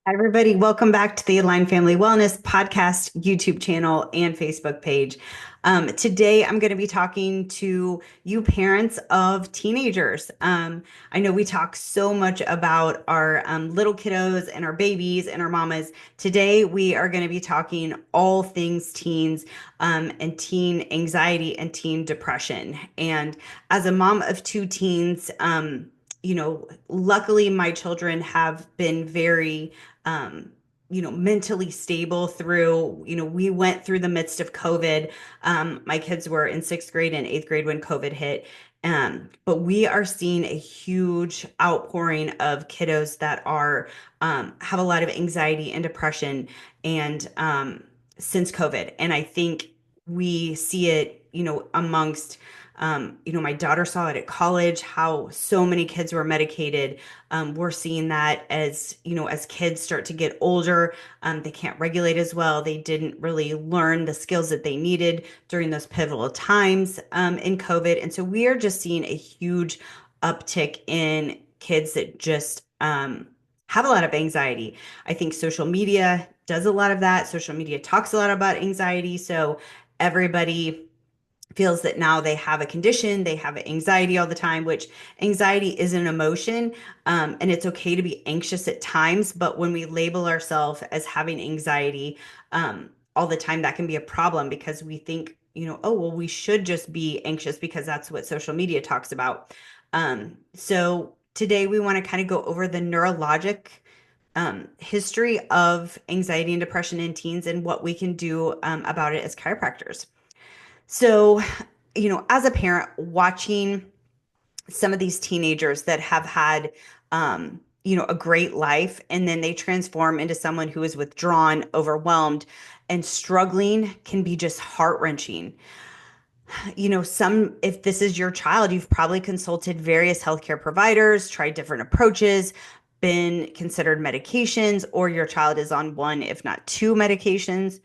Hi, everybody. Welcome back to the Align Family Wellness Podcast, YouTube channel, and Facebook page. Today, I'm going to be talking to you parents of teenagers. I know we talk so much about our little kiddos and our babies and our mamas. Today, we are going to be talking all things teens and teen anxiety and teen depression. And as a mom of two teens, luckily my children have been very mentally stable through, we went through the midst of COVID. My kids were in sixth grade and eighth grade when COVID hit. But we are seeing a huge outpouring of kiddos that are have a lot of anxiety and depression and since COVID. And I think we see it, amongst my daughter saw it at college, how so many kids were medicated. We're seeing that as kids start to get older, they can't regulate as well. They didn't really learn the skills that they needed during those pivotal times in COVID. And so we are just seeing a huge uptick in kids that just have a lot of anxiety. I think social media does a lot of that. Social media talks a lot about anxiety. So everybody feels that now they have a condition, they have anxiety all the time, which anxiety is an emotion, and it's okay to be anxious at times. But when we label ourselves as having anxiety all the time, that can be a problem because we think, oh, well, we should just be anxious because that's what social media talks about. So today we want to kind of go over the neurologic history of anxiety and depression in teens and what we can do about it as chiropractors. So, as a parent watching some of these teenagers that have had, a great life, and then they transform into someone who is withdrawn, overwhelmed, and struggling can be just heart-wrenching. If this is your child, you've probably consulted various healthcare providers, tried different approaches, been considered medications, or your child is on one, if not two medications.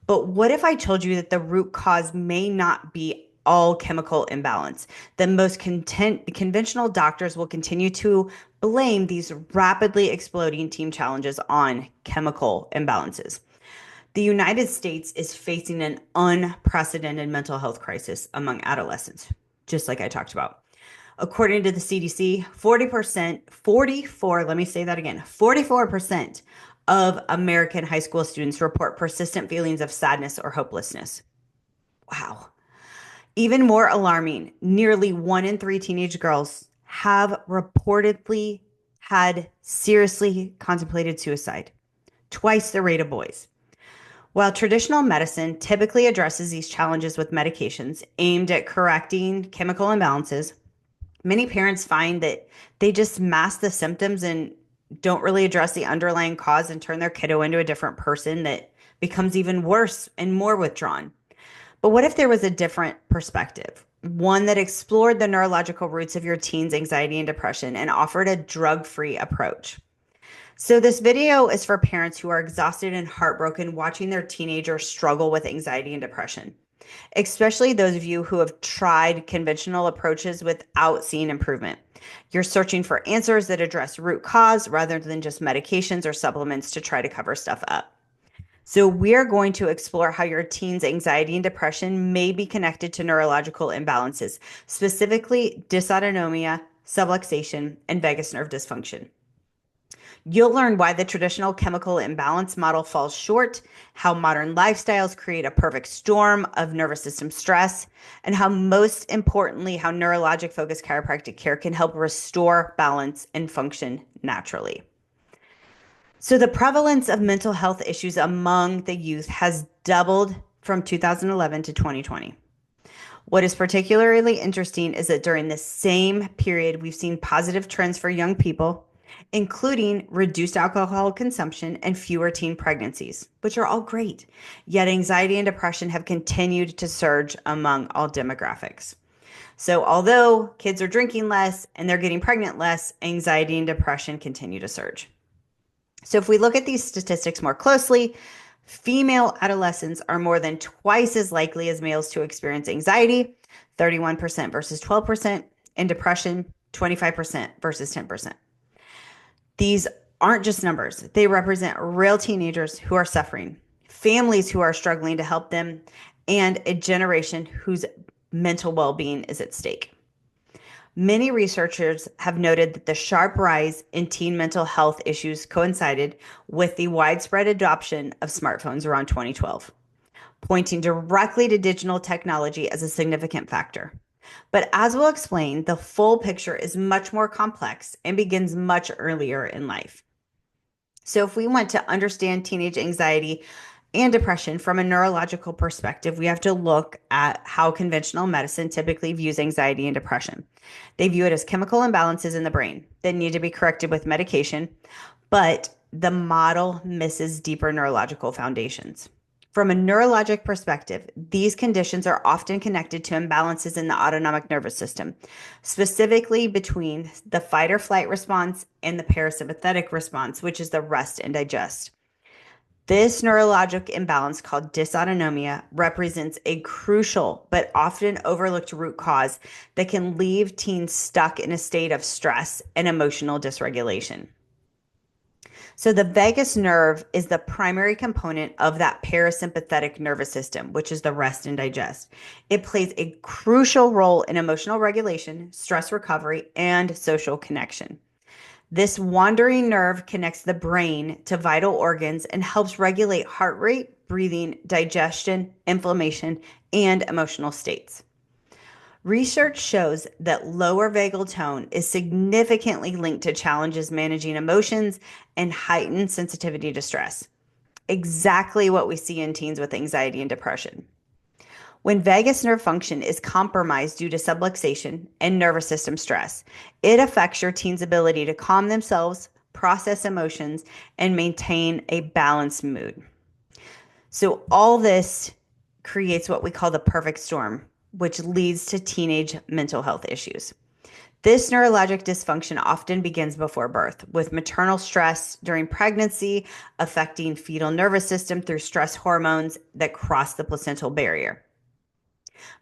But what if I told you that the root cause may not be all chemical imbalance? The most conventional doctors will continue to blame these rapidly exploding teen challenges on chemical imbalances. The United States is facing an unprecedented mental health crisis among adolescents, just like I talked about. According to the CDC, 40%, 44, let me say that again, 44% of American high school students report persistent feelings of sadness or hopelessness. Wow. Even more alarming, nearly one in three teenage girls have reportedly had seriously contemplated suicide, twice the rate of boys. While traditional medicine typically addresses these challenges with medications aimed at correcting chemical imbalances, many parents find that they just mask the symptoms and don't really address the underlying cause and turn their kiddo into a different person that becomes even worse and more withdrawn. But what if there was a different perspective? One that explored the neurological roots of your teen's anxiety and depression and offered a drug-free approach. So this video is for parents who are exhausted and heartbroken watching their teenager struggle with anxiety and depression, especially those of you who have tried conventional approaches without seeing improvement. You're searching for answers that address root cause rather than just medications or supplements to try to cover stuff up. So we're going to explore how your teen's anxiety and depression may be connected to neurological imbalances, specifically dysautonomia, subluxation, and vagus nerve dysfunction. You'll learn why the traditional chemical imbalance model falls short, how modern lifestyles create a perfect storm of nervous system stress, and how, most importantly, how neurologic focused chiropractic care can help restore balance and function naturally. So the prevalence of mental health issues among the youth has doubled from 2011 to 2020. What is particularly interesting is that during the same period, we've seen positive trends for young people, including reduced alcohol consumption and fewer teen pregnancies, which are all great. Yet anxiety and depression have continued to surge among all demographics. So although kids are drinking less and they're getting pregnant less, anxiety and depression continue to surge. So if we look at these statistics more closely, female adolescents are more than twice as likely as males to experience anxiety, 31% versus 12%, and depression, 25% versus 10%. These aren't just numbers. They represent real teenagers who are suffering, families who are struggling to help them, and a generation whose mental well being is at stake. Many researchers have noted that the sharp rise in teen mental health issues coincided with the widespread adoption of smartphones around 2012, pointing directly to digital technology as a significant factor. But as we'll explain, the full picture is much more complex and begins much earlier in life. So, if we want to understand teenage anxiety and depression from a neurological perspective, we have to look at how conventional medicine typically views anxiety and depression. They view it as chemical imbalances in the brain that need to be corrected with medication, but the model misses deeper neurological foundations. From a neurologic perspective, these conditions are often connected to imbalances in the autonomic nervous system, specifically between the fight or flight response and the parasympathetic response, which is the rest and digest. This neurologic imbalance, called dysautonomia, represents a crucial but often overlooked root cause that can leave teens stuck in a state of stress and emotional dysregulation. So, the vagus nerve is the primary component of that parasympathetic nervous system, which is the rest and digest. It plays a crucial role in emotional regulation, stress recovery, and social connection. This wandering nerve connects the brain to vital organs and helps regulate heart rate, breathing, digestion, inflammation, and emotional states. Research shows that lower vagal tone is significantly linked to challenges managing emotions and heightened sensitivity to stress. Exactly what we see in teens with anxiety and depression. When vagus nerve function is compromised due to subluxation and nervous system stress, it affects your teen's ability to calm themselves, process emotions, and maintain a balanced mood. So, all this creates what we call the perfect storm, which leads to teenage mental health issues. This neurologic dysfunction often begins before birth, with maternal stress during pregnancy affecting fetal nervous system through stress hormones that cross the placental barrier.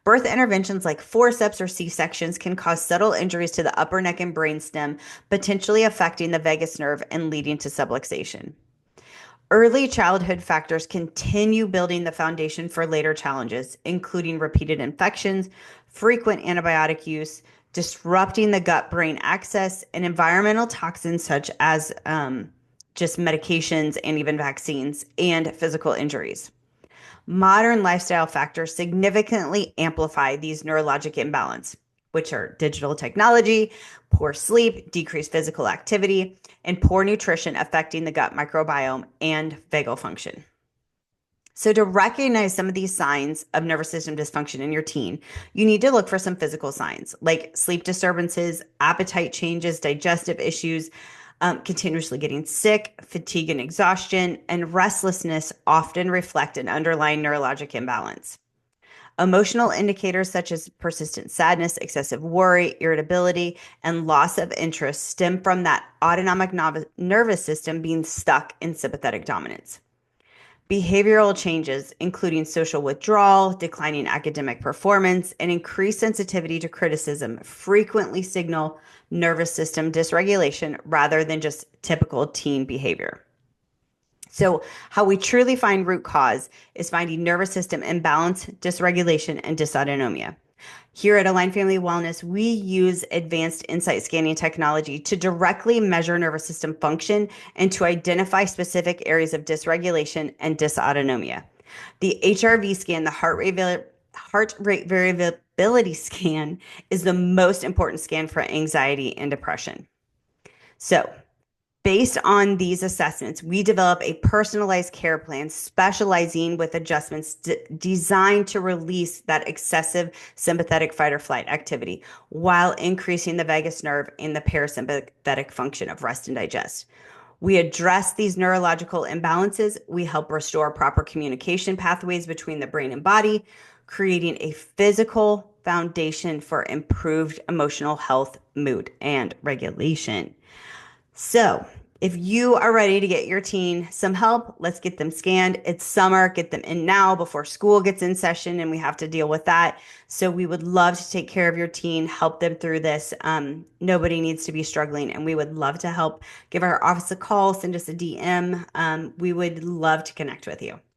Birth interventions like forceps or C-sections can cause subtle injuries to the upper neck and brainstem, potentially affecting the vagus nerve and leading to subluxation. Early childhood factors continue building the foundation for later challenges, including repeated infections, frequent antibiotic use, disrupting the gut brain axis, and environmental toxins such as just medications and even vaccines, and physical injuries. Modern lifestyle factors significantly amplify these neurologic imbalance, which are digital technology, poor sleep, decreased physical activity, and poor nutrition affecting the gut microbiome and vagal function. So, to recognize some of these signs of nervous system dysfunction in your teen, you need to look for some physical signs like sleep disturbances, appetite changes, digestive issues, continuously getting sick, fatigue and exhaustion, and restlessness often reflect an underlying neurologic imbalance. Emotional indicators such as persistent sadness, excessive worry, irritability, and loss of interest stem from that autonomic nervous system being stuck in sympathetic dominance. Behavioral changes, including social withdrawal, declining academic performance, and increased sensitivity to criticism, frequently signal nervous system dysregulation rather than just typical teen behavior. So, how we truly find root cause is finding nervous system imbalance, dysregulation, and dysautonomia. Here at Align Family Wellness, we use advanced insight scanning technology to directly measure nervous system function and to identify specific areas of dysregulation and dysautonomia. The HRV scan, the heart rate variability scan, is the most important scan for anxiety and depression. So, based on these assessments, we develop a personalized care plan specializing with adjustments designed to release that excessive sympathetic fight or flight activity while increasing the vagus nerve and the parasympathetic function of rest and digest. We address these neurological imbalances. We help restore proper communication pathways between the brain and body, creating a physical foundation for improved emotional health, mood, and regulation. So, If you are ready to get your teen some help, let's get them scanned. It's summer, get them in now before school gets in session and we have to deal with that. So we would love to take care of your teen, help them through this. Nobody needs to be struggling, and we would love to help. Give our office a call, send us a DM. We would love to connect with you.